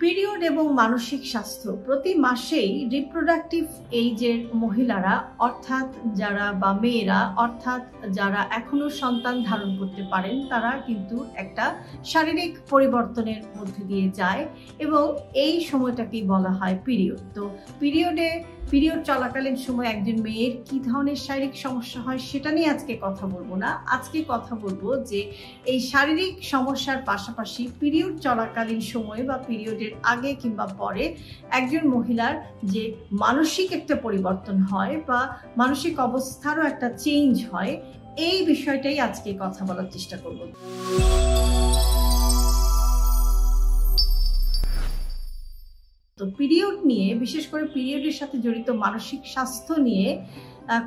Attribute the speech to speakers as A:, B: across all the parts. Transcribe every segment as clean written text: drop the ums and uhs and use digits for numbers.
A: Period এবং মানসিক স্বাস্থ্য প্রতি মাসেই রিপ্রোডাক্টিভ এইজের মহিলারা অর্থাৎ যারা বা মেয়েরা অর্থাৎ যারা এখনো সন্তান ধারণ করতে পারেন তারা কিন্তু একটা শারীরিক পরিবর্তনের মধ্যে দিয়ে যায় এবং এই সময়টাকেই বলা হয় পিরিয়ড। তো পিরিয়ড চলাকালীন সময় একজন মেয়ের কি ধরনের শারীরিক সমস্যা হয় সেটা নিয়ে আজকে কথা বলবো না। আজকে কথা বলবো যে এই শারীরিক সমস্যার পাশাপাশি পিরিয়ড চলাকালীন সময় বা পিরিয়ডের আগে কিংবা পরে একজন মহিলার যে মানসিক একটা পরিবর্তন হয় বা মানসিক অবস্থারও একটা চেঞ্জ হয়, এই বিষয়টাই আজকে কথা বলার চেষ্টা করব। তো পিরিয়ড নিয়ে, বিশেষ করে পিরিয়ডের সাথে জড়িত মানসিক স্বাস্থ্য নিয়ে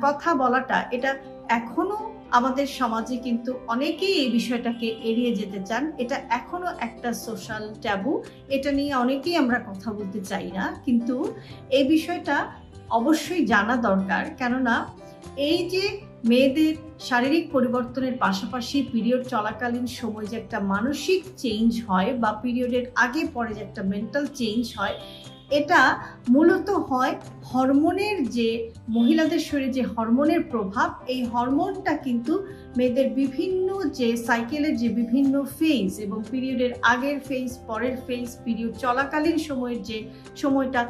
A: কথা বলাটা, এটা এখনো আমাদের সমাজে কিন্তু অনেকেই এই বিষয়টাকে এড়িয়ে যেতে চান। এটা এখনো একটা সোশ্যাল ট্যাবু, এটা নিয়ে অনেকেই আমরা কথা বলতে চাই না, কিন্তু এই বিষয়টা অবশ্যই জানা দরকার। কেননা এই যে মেয়েদের শারীরিক পরিবর্তনের পাশাপাশি পিরিয়ড চলাকালীন সময় যে একটা মানসিক চেঞ্জ হয় বা পিরিয়ডের আগে পরে যে একটা মেন্টাল চেঞ্জ হয়, এটা মূলত হয় হরমোনের, যে মহিলাদের শরীরে যে হরমোনের প্রভাব, এই হরমোনটা কিন্তু মেয়েদের বিভিন্ন যে সাইকেলের যে বিভিন্ন ফেজ এবং পিরিয়ডের আগের ফেজ, পরের ফেজ, পিরিয়ড চলাকালীন সময়ের যে সময়টা,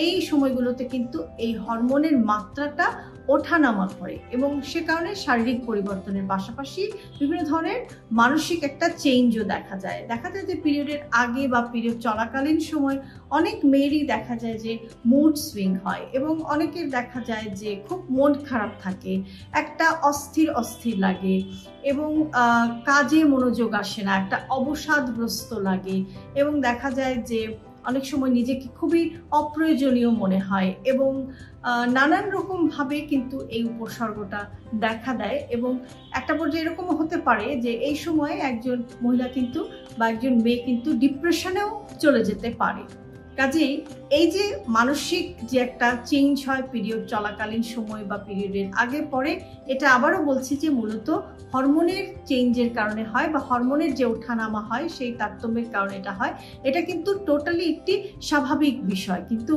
A: এই সময়গুলোতে কিন্তু এই হরমোনের মাত্রাটা ওঠানামা করে এবং সে কারণে শারীরিক পরিবর্তনের পাশাপাশি বিভিন্ন ধরনের মানসিক একটা চেঞ্জও দেখা যায় যে পিরিয়ডের আগে বা পিরিয়ড চলাকালীন সময় অনেক মেয়েরই দেখা যায় যে মুড সুইং হয় এবং অনেকের দেখা যায় যে খুব মন খারাপ থাকে, একটা অস্থির লাগে এবং কাজে মনোযোগ আসে না, একটা অবসাদগ্রস্ত লাগে এবং দেখা যায় যে অনেক সময় নিজেকে খুবই অপ্রয়োজনীয় মনে হয় এবং নানান রকমভাবে কিন্তু এই উপসর্গটা দেখা দেয় এবং একটা পর্যায়ে এরকমও হতে পারে যে এই সময় একজন মহিলা কিন্তু বা একজন মেয়ে কিন্তু ডিপ্রেশনেও চলে যেতে পারে। কাজেই এই যে মানসিক যে একটা চেঞ্জ হয় পিরিয়ড চলাকালীন সময় বা পিরিয়ডের আগে পরে, এটা আবারও বলছি যে মূলত হরমোনের চেঞ্জের কারণে হয় বা হরমোনের যে ওঠানামা হয় সেই তারতম্যের কারণে এটা হয়। এটা কিন্তু টোটালি একটি স্বাভাবিক বিষয়, কিন্তু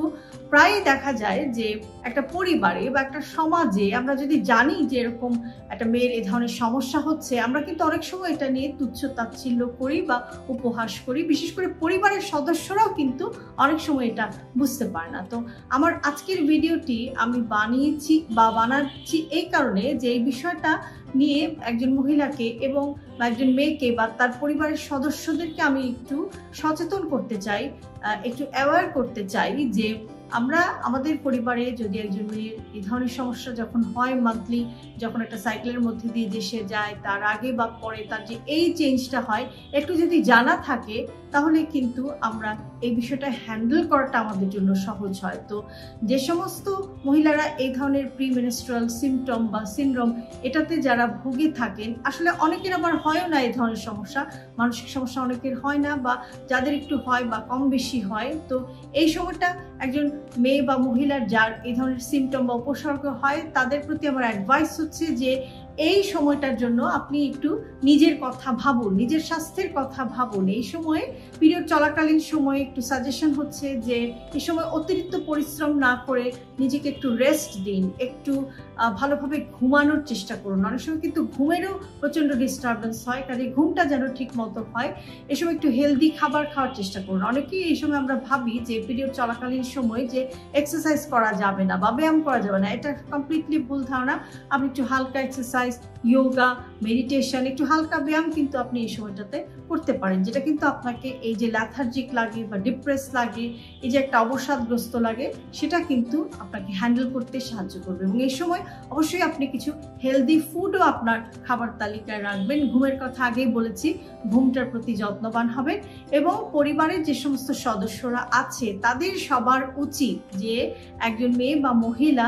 A: প্রায় দেখা যায় যে একটা পরিবারে বা একটা সমাজে আমরা যদি জানি যে এরকম একটা মেয়ের এ ধরনের সমস্যা হচ্ছে, আমরা কিন্তু অনেক সময় এটা নিয়ে তুচ্ছ তাচ্ছিল্য করি বা উপহাস করি। বিশেষ করে পরিবারের সদস্যরাও কিন্তু অনেক সময় এটা বুঝতে পারে না। তো আমার আজকের ভিডিওটি আমি বানাচ্ছি এই কারণে যে এই বিষয়টা নিয়ে একজন মহিলাকে এবং একজন মেয়েকে বা তার পরিবারের সদস্যদেরকে আমি একটু সচেতন করতে চাই, একটু অ্যাওয়ার করতে চাই যে আমরা আমাদের পরিবারে যদি একজন মেয়ের এই ধরনের সমস্যা যখন হয়, মান্থলি যখন একটা সাইকেলের মধ্যে দিয়ে যে সে যায়, তার আগে বা পরে তার যে এই চেঞ্জটা হয়, একটু যদি জানা থাকে তাহলে কিন্তু আমরা এই বিষয়টা হ্যান্ডেল করাটা আমাদের জন্য সহজ হয়। তো যে সমস্ত মহিলারা এই ধরনের প্রিমেনস্ট্রুয়াল সিমটম বা সিনড্রোম এটাতে যারা ভুগে থাকেন, আসলে অনেকের আবার হয়ও না এই ধরনের সমস্যা, মানসিক সমস্যা অনেকের হয় না বা যাদের একটু হয় বা কম বেশি হয়, তো এই সময়টা একজন মেয়ে বা মহিলার যার এই ধরনের সিমটম বা উপসর্গ হয় তাদের প্রতি আমার অ্যাডভাইস হচ্ছে যে এই সময়টার জন্য আপনি একটু নিজের কথা ভাবুন, নিজের স্বাস্থ্যের কথা ভাবুন। এই সময়ে পিরিয়ড চলাকালীন সময়ে একটু সাজেশন হচ্ছে যে এই সময় অতিরিক্ত পরিশ্রম না করে নিজেকে একটু রেস্ট দিন, একটু ভালোভাবে ঘুমানোর চেষ্টা করুন। অনেক সময় কিন্তু ঘুমেরও প্রচণ্ড ডিস্টারবেন্স হয়, কাজে ঘুমটা যেন ঠিক মতো হয়। এই সময় একটু হেলদি খাবার খাওয়ার চেষ্টা করুন। অনেকেই এই সময় আমরা ভাবি যে পিরিয়ড চলাকালীন সময় যে এক্সারসাইজ করা যাবে না বা ব্যায়াম করা যাবে না, এটা কমপ্লিটলি ভুল ধারণা। আপনি একটু হালকা এক্সারসাইজ, যোগা, মেডিটেশন, একটু হালকা ব্যায়াম কিন্তু আপনি এই সময়টাতে করতে পারেন, যেটা কিন্তু আপনাকে এই যে ল্যাথার্জিক লাগে বা ডিপ্রেস লাগে, এই যে একটা অবসাদগ্রস্ত লাগে, সেটা কিন্তু আপনাকে হ্যান্ডেল করতে সাহায্য করবে। এবং এই সময় অবশ্যই আপনি কিছু হেলদি ফুডও আপনার খাবার তালিকায় রাখবেন। ঘুমের কথা আগেই বলেছি, ঘুমটার প্রতি যত্নবান হবেন এবং পরিবারের যে সমস্ত সদস্যরা আছে তাদের সবার উচিত যে একজন মেয়ে বা মহিলা,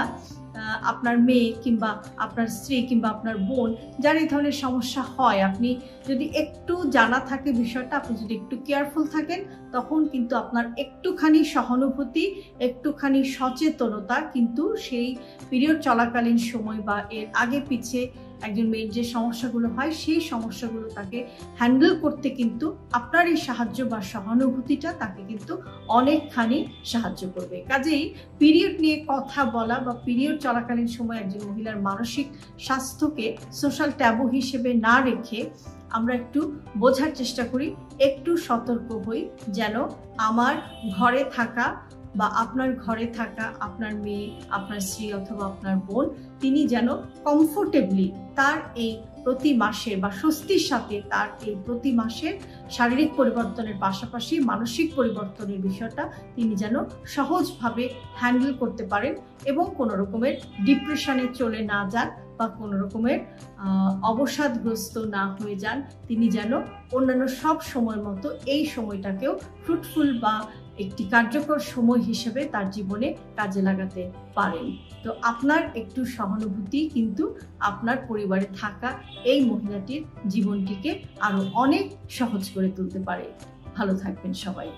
A: আপনার মেয়ে কিংবা আপনার স্ত্রী কিংবা আপনার বোন যার এই ধরনের সমস্যা হয়, আপনি যদি একটু জানা থাকে বিষয়টা, আপনি যদি একটু কেয়ারফুল থাকেন, তখন কিন্তু আপনার একটুখানি সহানুভূতি, একটুখানি সচেতনতা কিন্তু সেই পিরিয়ড চলাকালীন সময় বা এর আগে পিছে একজন মেয়ের যে সমস্যাগুলো হয় সেই সমস্যাগুলো তাকে হ্যান্ডেল করতে কিন্তু আপনার এই সাহায্য বা সহানুভূতিটা তাকে কিন্তু অনেকখানি সাহায্য করবে। কাজেই পিরিয়ড নিয়ে কথা বলা বা পিরিয়ড চলাকালীন সময় একজন মহিলার মানসিক স্বাস্থ্যকে সোশ্যাল ট্যাবু হিসেবে না রেখে আমরা একটু বোঝার চেষ্টা করি, একটু সতর্ক হই, যেন আমার ঘরে থাকা বা আপনার ঘরে থাকা আপনার মেয়ে, আপনার স্ত্রী অথবা আপনার বোন, তিনি যেন কমফোর্টেবলি তার এই প্রতি মাসের বা স্বস্তির সাথে তার এই প্রতি মাসের শারীরিক পরিবর্তনের পাশাপাশি মানসিক পরিবর্তনের বিষয়টা তিনি যেন সহজভাবে হ্যান্ডেল করতে পারেন এবং কোনো রকমের ডিপ্রেশনে চলে না যান বা কোনো রকমের অবসাদগ্রস্ত না হয়ে যান। তিনি যেন অন্যান্য সব সময় মতো এই সময়টাকেও ফ্রুটফুল বা একটি কার্যকর সময় হিসেবে তার জীবনে কাজে লাগাতে পারেন। তো আপনার একটু সহানুভূতি কিন্তু আপনার পরিবারে থাকা এই মহিলাটির জীবনটিকে আরো অনেক সহজ করে তুলতে পারে। ভালো থাকবেন সবাই।